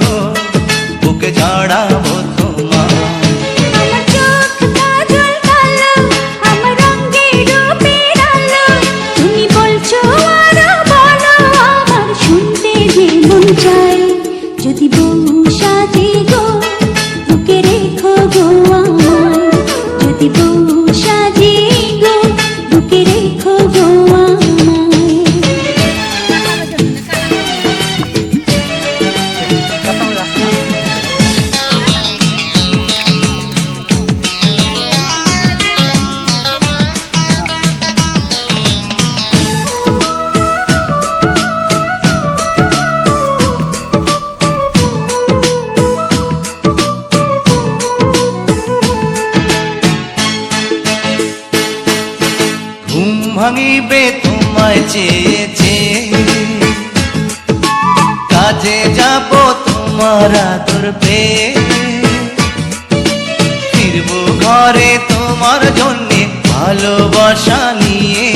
গো বুকে জড়াবো তোমার। আমার চোখ কাজল কালো, আমার রঙের রূপের আলো, তুমি বলছো আরো বলো, আমার শুনতে যে মন চাই। যদি বউ সাজে গো বুকে রেখো গো আমায়, যদি বউ সাজে গো বুকে রেখো গো আমায়। ঘুম ভাঙিবে তোমায় চেয়েছে, কাজে যাব তোমার আদর পেয়ে, ফিরবো ঘরে তোমার জন্যে ভালোবাসা নিয়ে।